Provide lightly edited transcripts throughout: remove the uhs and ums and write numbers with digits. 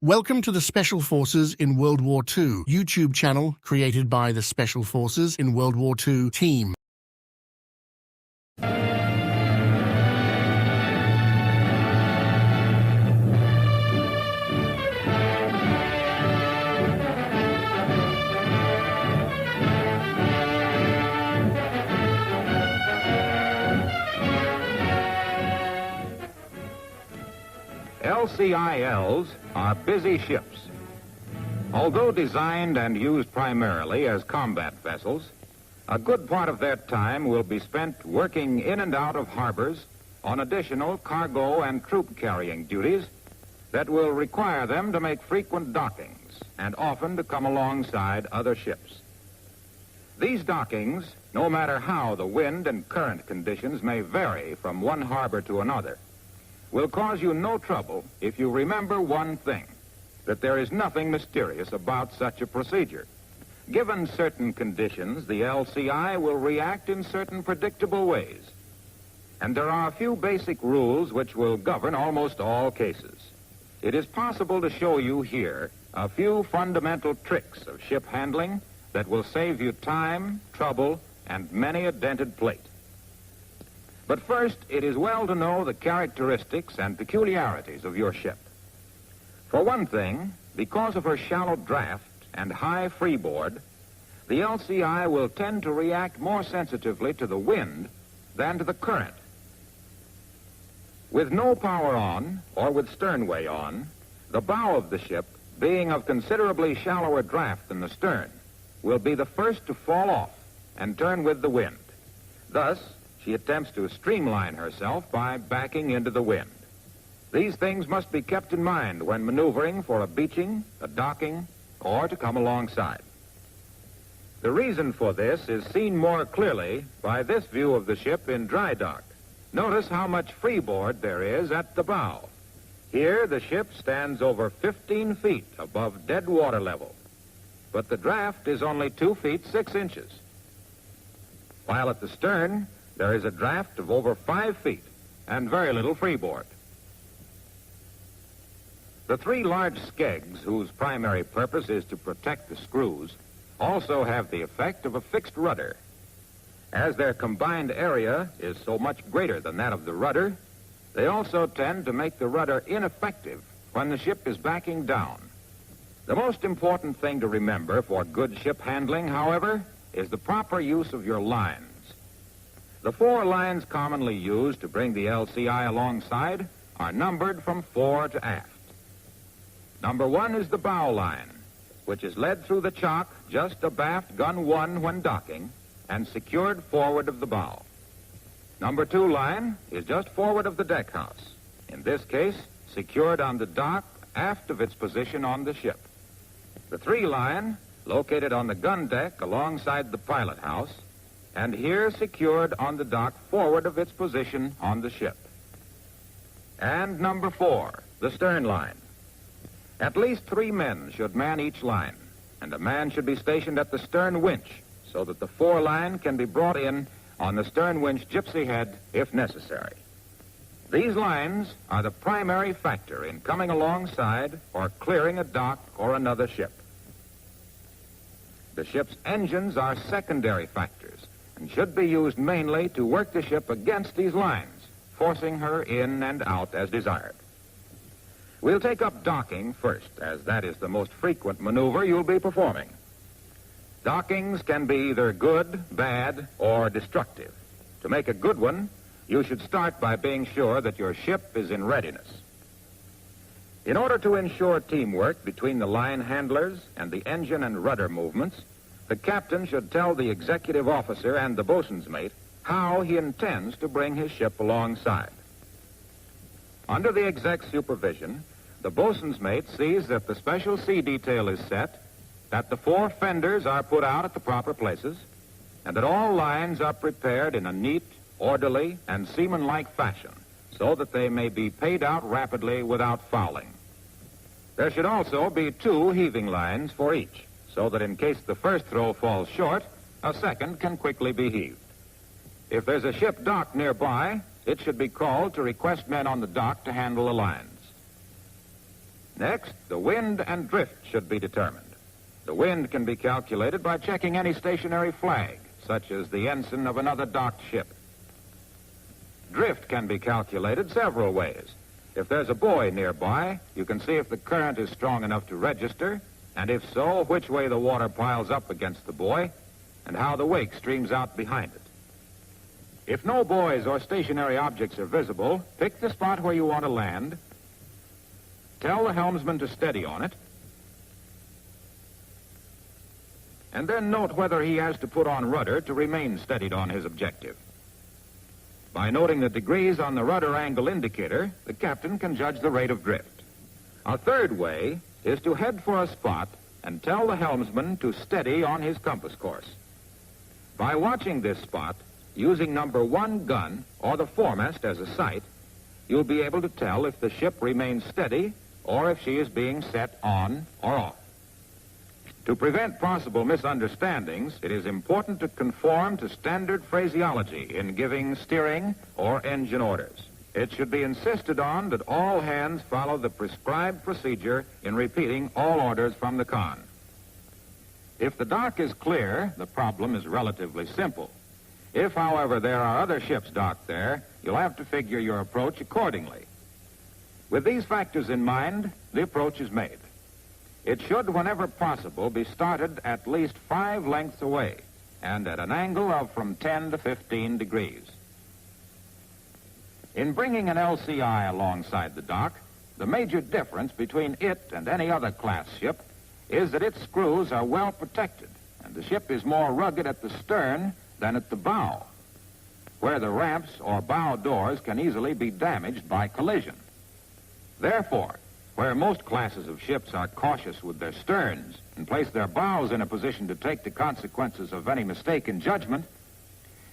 Welcome to the Special Forces in World War II YouTube channel created by the Special Forces in World War II team. LCILs are busy ships. Although designed and used primarily as combat vessels, a good part of their time will be spent working in and out of harbors on additional cargo and troop-carrying duties that will require them to make frequent dockings and often to come alongside other ships. These dockings, no matter how the wind and current conditions may vary from one harbor to another, will cause you no trouble if you remember one thing, that there is nothing mysterious about such a procedure. Given certain conditions, the LCI will react in certain predictable ways. And there are a few basic rules which will govern almost all cases. It is possible to show you here a few fundamental tricks of ship handling that will save you time, trouble, and many a dented plate. But first, it is well to know the characteristics and peculiarities of your ship. For one thing, because of her shallow draft and high freeboard, the LCI will tend to react more sensitively to the wind than to the current. With no power on, or with sternway on, the bow of the ship, being of considerably shallower draft than the stern, will be the first to fall off and turn with the wind. Thus, she attempts to streamline herself by backing into the wind. These things must be kept in mind when maneuvering for a beaching, a docking, or to come alongside. The reason for this is seen more clearly by this view of the ship in dry dock. Notice how much freeboard there is at the bow. Here, the ship stands over 15 feet above dead water level, but the draft is only 2 feet 6 inches. While at the stern, there is a draft of over 5 feet and very little freeboard. The three large skegs, whose primary purpose is to protect the screws, also have the effect of a fixed rudder. As their combined area is so much greater than that of the rudder, they also tend to make the rudder ineffective when the ship is backing down. The most important thing to remember for good ship handling, however, is the proper use of your lines. The 4 lines commonly used to bring the LCI alongside are numbered from fore to aft. Number 1 is the bow line, which is led through the chock just abaft gun 1 when docking and secured forward of the bow. Number 2 line is just forward of the deck house, in this case secured on the dock aft of its position on the ship. The 3 line, located on the gun deck alongside the pilot house, and here secured on the dock forward of its position on the ship. And number 4, the stern line. At least 3 men should man each line, and a man should be stationed at the stern winch so that the 4 line can be brought in on the stern winch gypsy head if necessary. These lines are the primary factor in coming alongside or clearing a dock or another ship. The ship's engines are secondary factors and should be used mainly to work the ship against these lines, forcing her in and out as desired. We'll take up docking first, as that is the most frequent maneuver you'll be performing. Dockings can be either good, bad, or destructive. To make a good one, you should start by being sure that your ship is in readiness. In order to ensure teamwork between the line handlers and the engine and rudder movements, the captain should tell the executive officer and the bosun's mate how he intends to bring his ship alongside. Under the exec's supervision, the bosun's mate sees that the special sea detail is set, that the 4 fenders are put out at the proper places, and that all lines are prepared in a neat, orderly, and seaman-like fashion so that they may be paid out rapidly without fouling. There should also be 2 heaving lines for each, so that in case the first throw falls short, a second can quickly be heaved. If there's a ship docked nearby, it should be called to request men on the dock to handle the lines. Next, the wind and drift should be determined. The wind can be calculated by checking any stationary flag, such as the ensign of another docked ship. Drift can be calculated several ways. If there's a buoy nearby, you can see if the current is strong enough to register, and if so, which way the water piles up against the buoy, and how the wake streams out behind it. If no buoys or stationary objects are visible, pick the spot where you want to land, tell the helmsman to steady on it, and then note whether he has to put on rudder to remain steadied on his objective. By noting the degrees on the rudder angle indicator, the captain can judge the rate of drift. A third way is to head for a spot and tell the helmsman to steady on his compass course. By watching this spot, using number 1 gun or the foremast as a sight, you'll be able to tell if the ship remains steady or if she is being set on or off. To prevent possible misunderstandings, it is important to conform to standard phraseology in giving steering or engine orders. It should be insisted on that all hands follow the prescribed procedure in repeating all orders from the con. If the dock is clear, the problem is relatively simple. If, however, there are other ships docked there, you'll have to figure your approach accordingly. With these factors in mind, the approach is made. It should, whenever possible, be started at least 5 lengths away and at an angle of from 10 to 15 degrees. In bringing an LCI alongside the dock, the major difference between it and any other class ship is that its screws are well protected and the ship is more rugged at the stern than at the bow, where the ramps or bow doors can easily be damaged by collision. Therefore, where most classes of ships are cautious with their sterns and place their bows in a position to take the consequences of any mistake in judgment,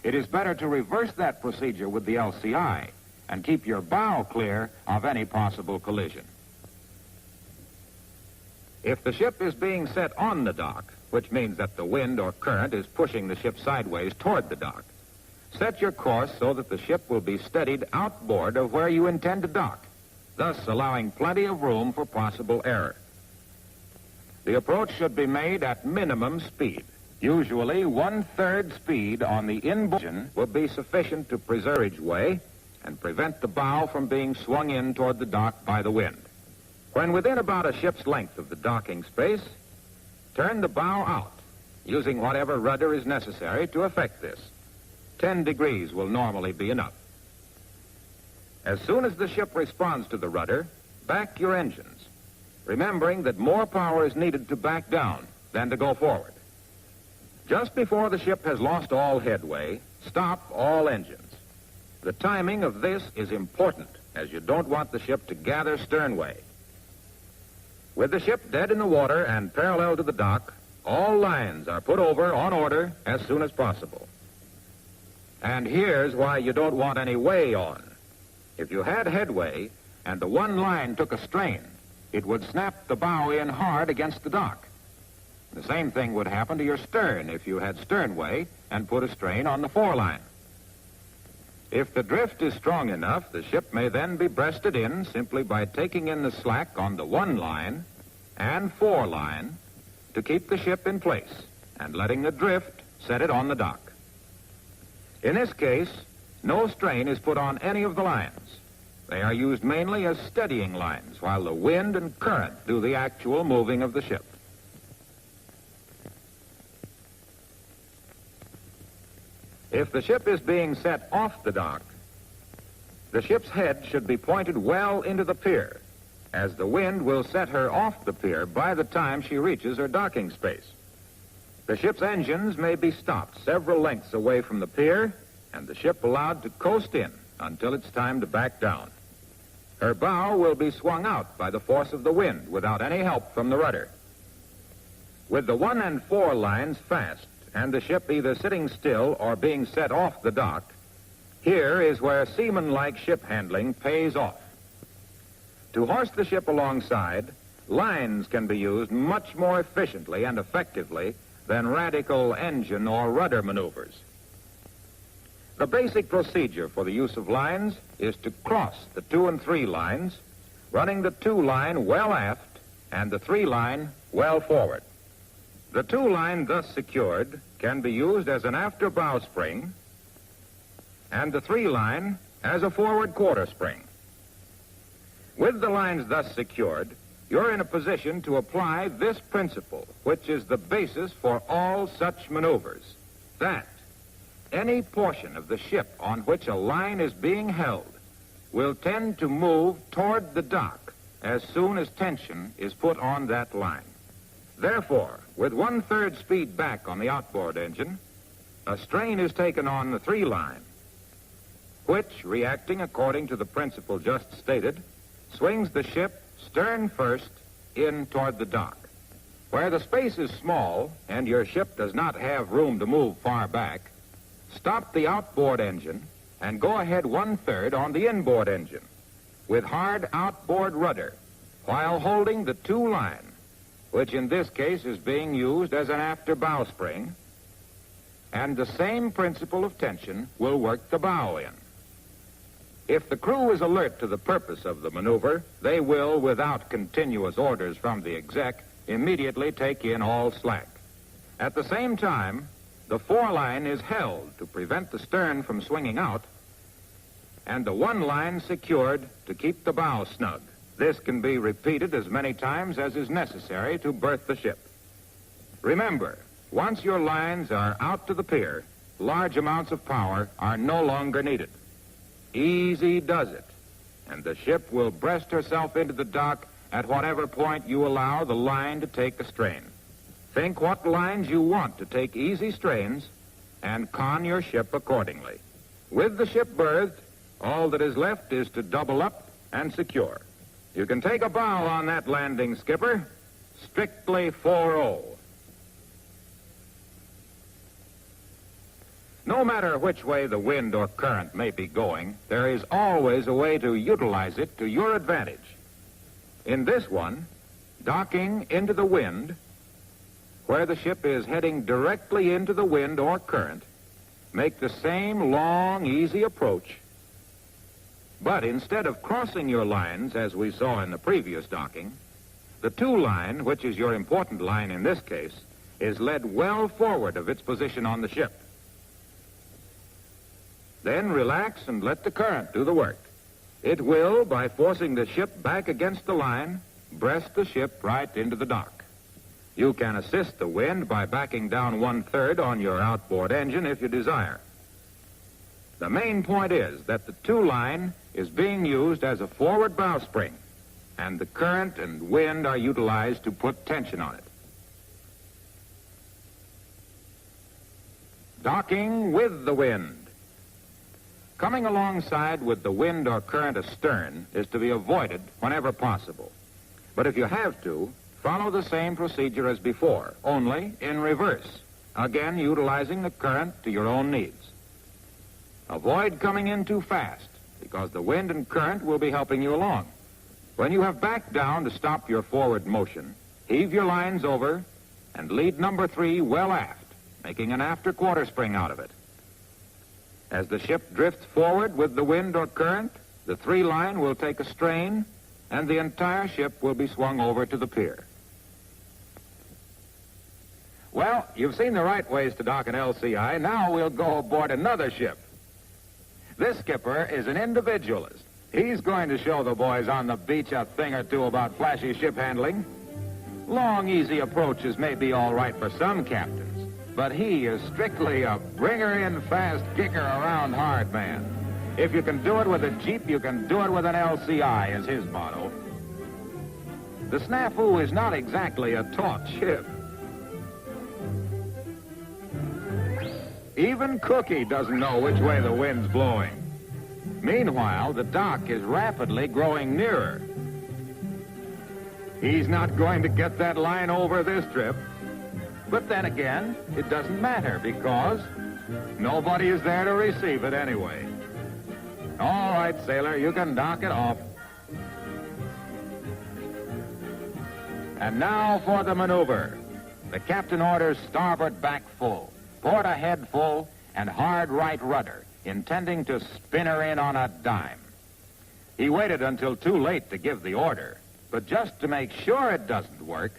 it is better to reverse that procedure with the LCI and keep your bow clear of any possible collision. If the ship is being set on the dock, which means that the wind or current is pushing the ship sideways toward the dock, set your course so that the ship will be steadied outboard of where you intend to dock, thus allowing plenty of room for possible error. The approach should be made at minimum speed. Usually 1/3 speed on the inboard engine will be sufficient to preserve way and prevent the bow from being swung in toward the dock by the wind. When within about a ship's length of the docking space, turn the bow out, using whatever rudder is necessary to effect this. 10 degrees will normally be enough. As soon as the ship responds to the rudder, back your engines, remembering that more power is needed to back down than to go forward. Just before the ship has lost all headway, stop all engines. The timing of this is important, as you don't want the ship to gather sternway. With the ship dead in the water and parallel to the dock, all lines are put over on order as soon as possible. And here's why you don't want any way on. If you had headway and the one line took a strain, it would snap the bow in hard against the dock. The same thing would happen to your stern if you had sternway and put a strain on the foreline. If the drift is strong enough, the ship may then be breasted in simply by taking in the slack on the one line and foreline to keep the ship in place and letting the drift set it on the dock. In this case, no strain is put on any of the lines. They are used mainly as steadying lines while the wind and current do the actual moving of the ship. If the ship is being set off the dock, the ship's head should be pointed well into the pier, as the wind will set her off the pier by the time she reaches her docking space. The ship's engines may be stopped several lengths away from the pier, and the ship allowed to coast in until it's time to back down. Her bow will be swung out by the force of the wind without any help from the rudder. With the 1 and 4 lines fast and the ship either sitting still or being set off the dock, here is where seaman-like ship handling pays off. To horse the ship alongside, lines can be used much more efficiently and effectively than radical engine or rudder maneuvers. The basic procedure for the use of lines is to cross the 2 and 3 lines, running the 2 line well aft and the 3 line well forward. The 2 line thus secured can be used as an after bowspring and the 3 line as a forward quarter spring. With the lines thus secured, you're in a position to apply this principle, which is the basis for all such maneuvers, that any portion of the ship on which a line is being held will tend to move toward the dock as soon as tension is put on that line. Therefore, with 1/3 speed back on the outboard engine, a strain is taken on the 3 line, which, reacting according to the principle just stated, swings the ship stern first in toward the dock. Where the space is small and your ship does not have room to move far back, stop the outboard engine and go ahead 1/3 on the inboard engine with hard outboard rudder while holding the 2 line, which in this case is being used as an after bowspring, and the same principle of tension will work the bow in. If the crew is alert to the purpose of the maneuver, they will, without continuous orders from the exec, immediately take in all slack. At the same time, the 4 line is held to prevent the stern from swinging out, and the 1 line secured to keep the bow snug. This can be repeated as many times as is necessary to berth the ship. Remember, once your lines are out to the pier, large amounts of power are no longer needed. Easy does it, and the ship will breast herself into the dock at whatever point you allow the line to take a strain. Think what lines you want to take easy strains and con your ship accordingly. With the ship berthed, all that is left is to double up and secure. You can take a bow on that landing, skipper. Strictly 4-0. No matter which way the wind or current may be going, there is always a way to utilize it to your advantage. In this one, docking into the wind, where the ship is heading directly into the wind or current, make the same long, easy approach. But instead of crossing your lines, as we saw in the previous docking, the 2 line, which is your important line in this case, is led well forward of its position on the ship. Then relax and let the current do the work. It will, by forcing the ship back against the line, breast the ship right into the dock. You can assist the wind by backing down 1/3 on your outboard engine if you desire. The main point is that the 2 line is being used as a forward bowspring, and the current and wind are utilized to put tension on it. Docking with the wind. Coming alongside with the wind or current astern is to be avoided whenever possible. But if you have to, follow the same procedure as before, only in reverse, again utilizing the current to your own needs. Avoid coming in too fast, because the wind and current will be helping you along. When you have backed down to stop your forward motion, heave your lines over and lead number 3 well aft, making an after quarter spring out of it. As the ship drifts forward with the wind or current, the 3 line will take a strain, and the entire ship will be swung over to the pier. Well, you've seen the right ways to dock an LCI. Now we'll go aboard another ship. This skipper is an individualist. He's going to show the boys on the beach a thing or two about flashy ship handling. Long, easy approaches may be all right for some captains, but he is strictly a bringer-in-fast, kicker-around-hard man. If you can do it with a Jeep, you can do it with an LCI, is his motto. The snafu is not exactly a taut ship. Even Cookie doesn't know which way the wind's blowing. Meanwhile, the dock is rapidly growing nearer. He's not going to get that line over this trip. But then again, it doesn't matter because nobody is there to receive it anyway. All right, sailor, you can dock it off. And now for the maneuver. The captain orders starboard back full, port ahead full, and hard right rudder, intending to spin her in on a dime. He waited until too late to give the order, but just to make sure it doesn't work,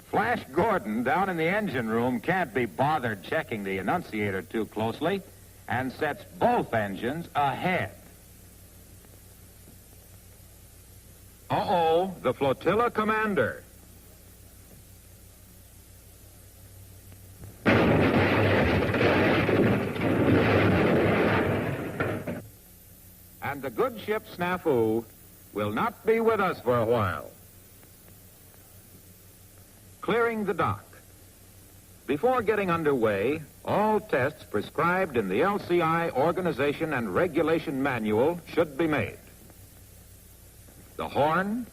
Flash Gordon down in the engine room can't be bothered checking the annunciator too closely and sets both engines ahead. Uh-oh, the flotilla commander. And the good ship Snafu will not be with us for a while. Clearing the dock. Before getting underway, all tests prescribed in the LCI Organization and Regulation Manual should be made. The horn,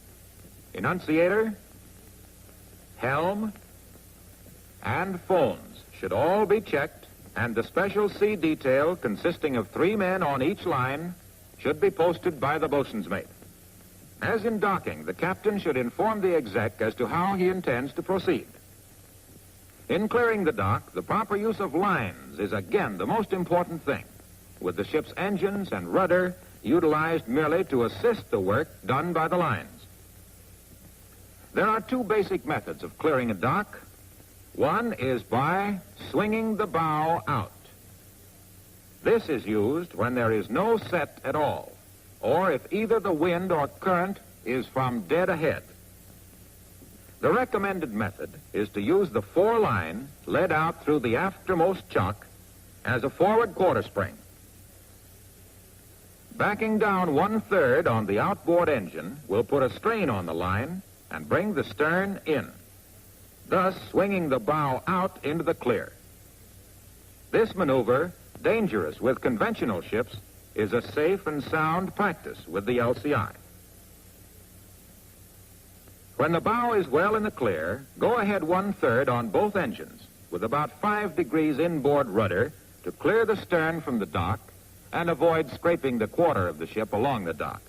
annunciator, helm, and phones should all be checked, and the special sea detail consisting of 3 men on each line should be posted by the boatswain's mate. As in docking, the captain should inform the exec as to how he intends to proceed. In clearing the dock, the proper use of lines is again the most important thing, with the ship's engines and rudder utilized merely to assist the work done by the lines. There are 2 basic methods of clearing a dock. One is by swinging the bow out. This is used when there is no set at all, or if either the wind or current is from dead ahead. The recommended method is to use the foreline led out through the aftermost chock as a forward quarter spring. Backing down 1/3 on the outboard engine will put a strain on the line and bring the stern in, thus swinging the bow out into the clear. This maneuver, dangerous with conventional ships, is a safe and sound practice with the LCI. When the bow is well in the clear, go ahead 1/3 on both engines with about 5 degrees inboard rudder to clear the stern from the dock and avoid scraping the quarter of the ship along the dock.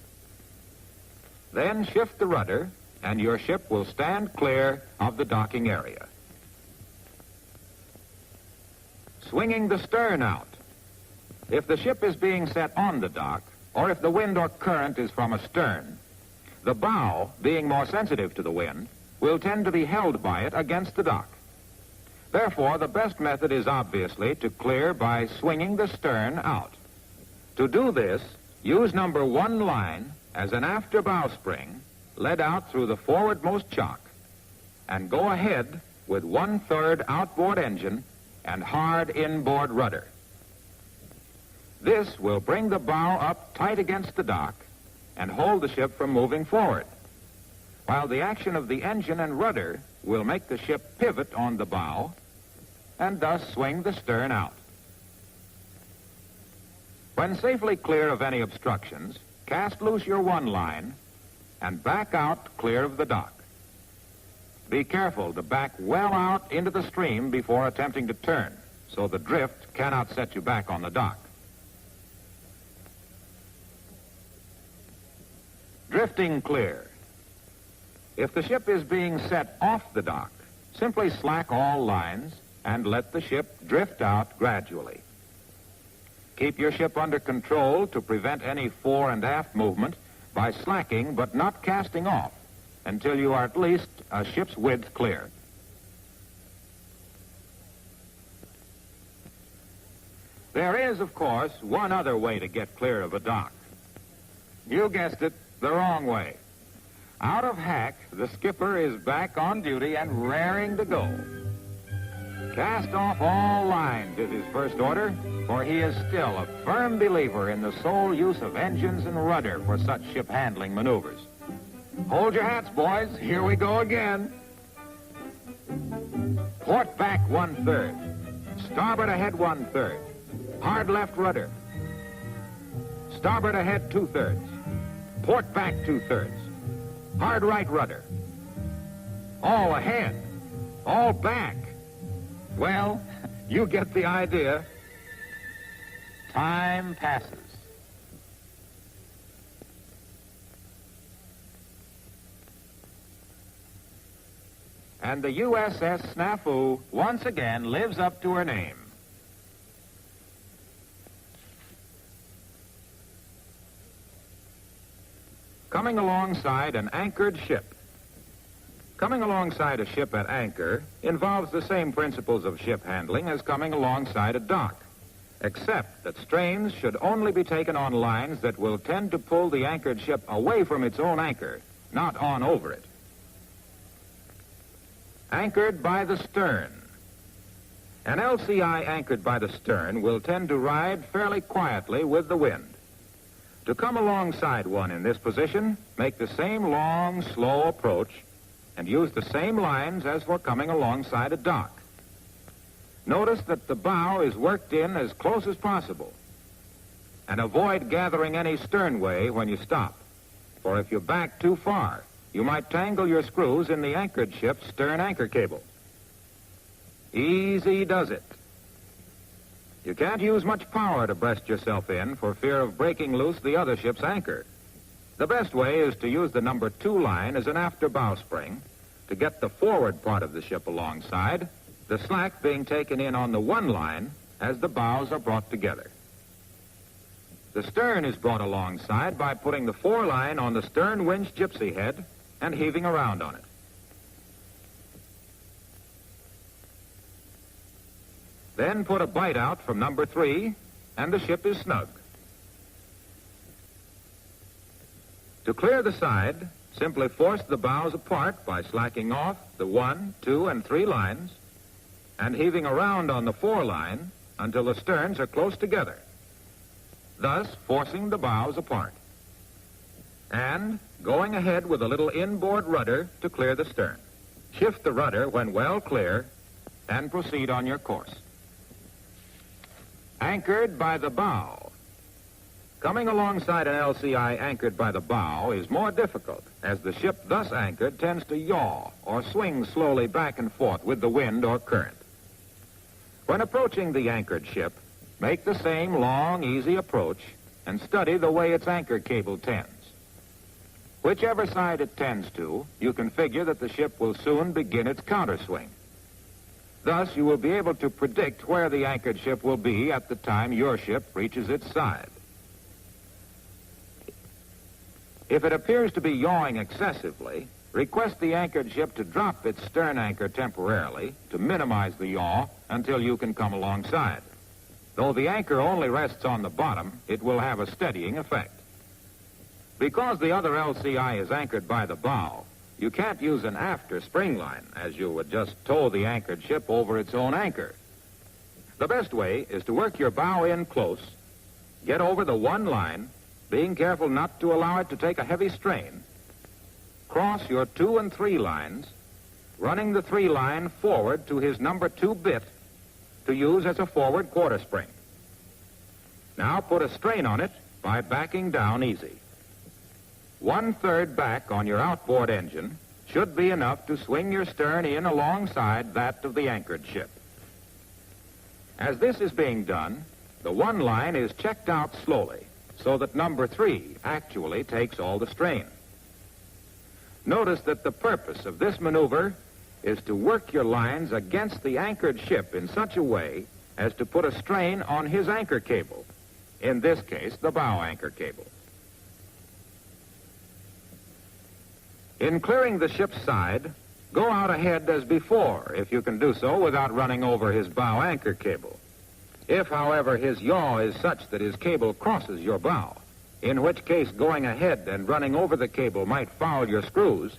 Then shift the rudder and your ship will stand clear of the docking area. Swinging the stern out. If the ship is being set on the dock, or if the wind or current is from astern, the bow, being more sensitive to the wind, will tend to be held by it against the dock. Therefore, the best method is obviously to clear by swinging the stern out. To do this, use number 1 line as an after bowspring led out through the forwardmost chock, and go ahead with 1/3 outboard engine and hard inboard rudder. This will bring the bow up tight against the dock and hold the ship from moving forward, while the action of the engine and rudder will make the ship pivot on the bow and thus swing the stern out. When safely clear of any obstructions, cast loose your 1 line and back out clear of the dock. Be careful to back well out into the stream before attempting to turn, so the drift cannot set you back on the dock. Drifting clear. If the ship is being set off the dock, simply slack all lines and let the ship drift out gradually. Keep your ship under control to prevent any fore and aft movement by slacking but not casting off until you are at least a ship's width clear. There is, of course, one other way to get clear of a dock. You guessed it, the wrong way. Out of hack, the skipper is back on duty and raring to go. Cast off all lines is his first order, for he is still a firm believer in the sole use of engines and rudder for such ship handling maneuvers. Hold your hats, boys. Here we go again. Port back 1/3. Starboard ahead 1/3. Hard left rudder. Starboard ahead 2/3. Port back 2/3. Hard right rudder. All ahead. All back. Well, you get the idea. Time passes. And the USS Snafu once again lives up to her name. coming alongside an anchored ship. Coming alongside a ship at anchor involves the same principles of ship handling as coming alongside a dock, except that strains should only be taken on lines that will tend to pull the anchored ship away from its own anchor, not on over it. Anchored by the stern. An LCI anchored by the stern will tend to ride fairly quietly with the wind. To come alongside one in this position, make the same long, slow approach and use the same lines as for coming alongside a dock. Notice that the bow is worked in as close as possible, and avoid gathering any sternway when you stop, for if you back too far, you might tangle your screws in the anchored ship's stern anchor cable. Easy does it. You can't use much power to breast yourself in for fear of breaking loose the other ship's anchor. The best way is to use the number 2 line as an after bowspring to get the forward part of the ship alongside, the slack being taken in on the 1 line as the bows are brought together. The stern is brought alongside by putting the 4 line on the stern winch gypsy head and heaving around on it. Then put a bight out from number 3, and the ship is snug. To clear the side, simply force the bows apart by slacking off the 1, 2, and 3 lines and heaving around on the 4 line until the sterns are close together, thus forcing the bows apart. And going ahead with a little inboard rudder to clear the stern. Shift the rudder when well clear and proceed on your course. Anchored by the bow. Coming alongside an LCI anchored by the bow is more difficult, as the ship thus anchored tends to yaw or swing slowly back and forth with the wind or current. When approaching the anchored ship, make the same long, easy approach and study the way its anchor cable tends. Whichever side it tends to, you can figure that the ship will soon begin its counterswing. Thus, you will be able to predict where the anchored ship will be at the time your ship reaches its side. If it appears to be yawing excessively, request the anchored ship to drop its stern anchor temporarily to minimize the yaw until you can come alongside. Though the anchor only rests on the bottom, it will have a steadying effect. Because the other LCI is anchored by the bow, you can't use an after spring line, as you would just tow the anchored ship over its own anchor. The best way is to work your bow in close, get over the 1 line, being careful not to allow it to take a heavy strain, cross your 2 and 3 lines, running the 3 line forward to his number 2 bit to use as a forward quarter spring. Now put a strain on it by backing down easy. 1/3 back on your outboard engine should be enough to swing your stern in alongside that of the anchored ship. As this is being done, the 1 line is checked out slowly so that number 3 actually takes all the strain. Notice that the purpose of this maneuver is to work your lines against the anchored ship in such a way as to put a strain on his anchor cable, in this case, the bow anchor cable. In clearing the ship's side, go out ahead as before, if you can do so without running over his bow anchor cable. If, however, his yaw is such that his cable crosses your bow, in which case going ahead and running over the cable might foul your screws,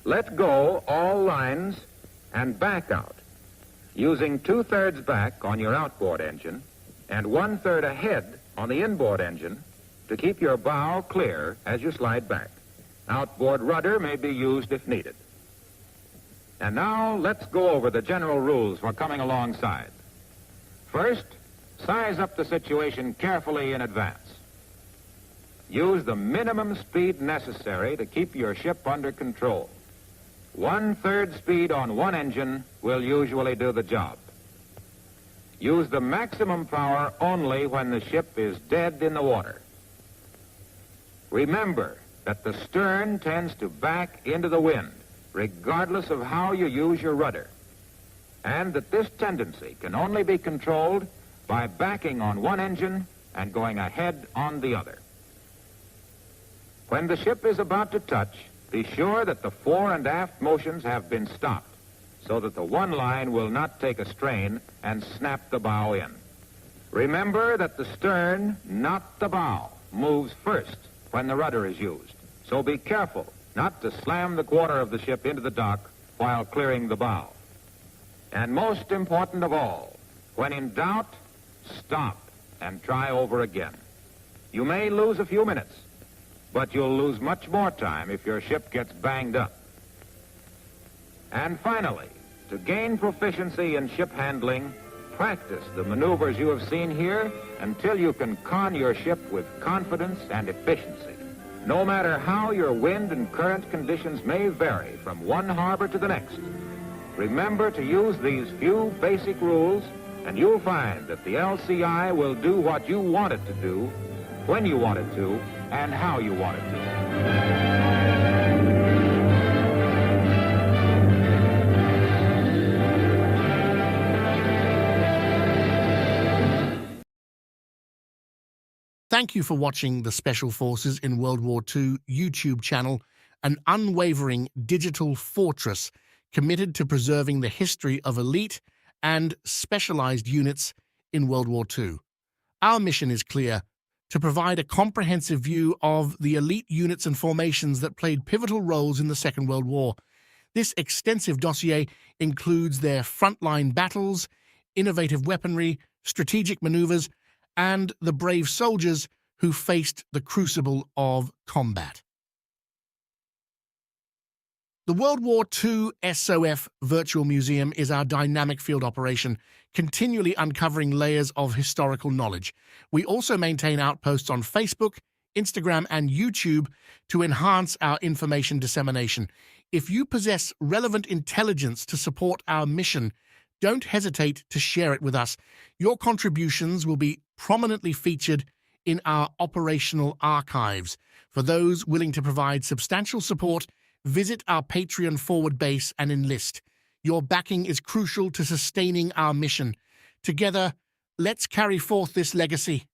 let go all lines and back out, using 2/3 back on your outboard engine and 1/3 ahead on the inboard engine to keep your bow clear as you slide back. Outboard rudder may be used if needed. And now let's go over the general rules for coming alongside. First, size up the situation carefully in advance. Use the minimum speed necessary to keep your ship under control. 1/3 speed on one engine will usually do the job. Use the maximum power only when the ship is dead in the water. Remember that the stern tends to back into the wind, regardless of how you use your rudder, and that this tendency can only be controlled by backing on one engine and going ahead on the other. When the ship is about to touch, be sure that the fore and aft motions have been stopped so that the one line will not take a strain and snap the bow in. Remember that the stern, not the bow, moves first when the rudder is used. So be careful not to slam the quarter of the ship into the dock while clearing the bow. And most important of all, when in doubt, stop and try over again. You may lose a few minutes, but you'll lose much more time if your ship gets banged up. And finally, to gain proficiency in ship handling, practice the maneuvers you have seen here until you can con your ship with confidence and efficiency. No matter how your wind and current conditions may vary from one harbor to the next, remember to use these few basic rules, and you'll find that the LCI will do what you want it to do, when you want it to, and how you want it to. Thank you for watching the Special Forces in World War II YouTube channel, an unwavering digital fortress committed to preserving the history of elite and specialized units in World War II. Our mission is clear: to provide a comprehensive view of the elite units and formations that played pivotal roles in the Second World War. This extensive dossier includes their frontline battles, innovative weaponry, strategic maneuvers, and the brave soldiers who faced the crucible of combat. The World War II SOF Virtual Museum is our dynamic field operation, continually uncovering layers of historical knowledge. We also maintain outposts on Facebook, Instagram, and YouTube to enhance our information dissemination. If you possess relevant intelligence to support our mission, don't hesitate to share it with us. Your contributions will be prominently featured in our operational archives. For those willing to provide substantial support, visit our Patreon forward base and enlist. Your backing is crucial to sustaining our mission. Together, let's carry forth this legacy.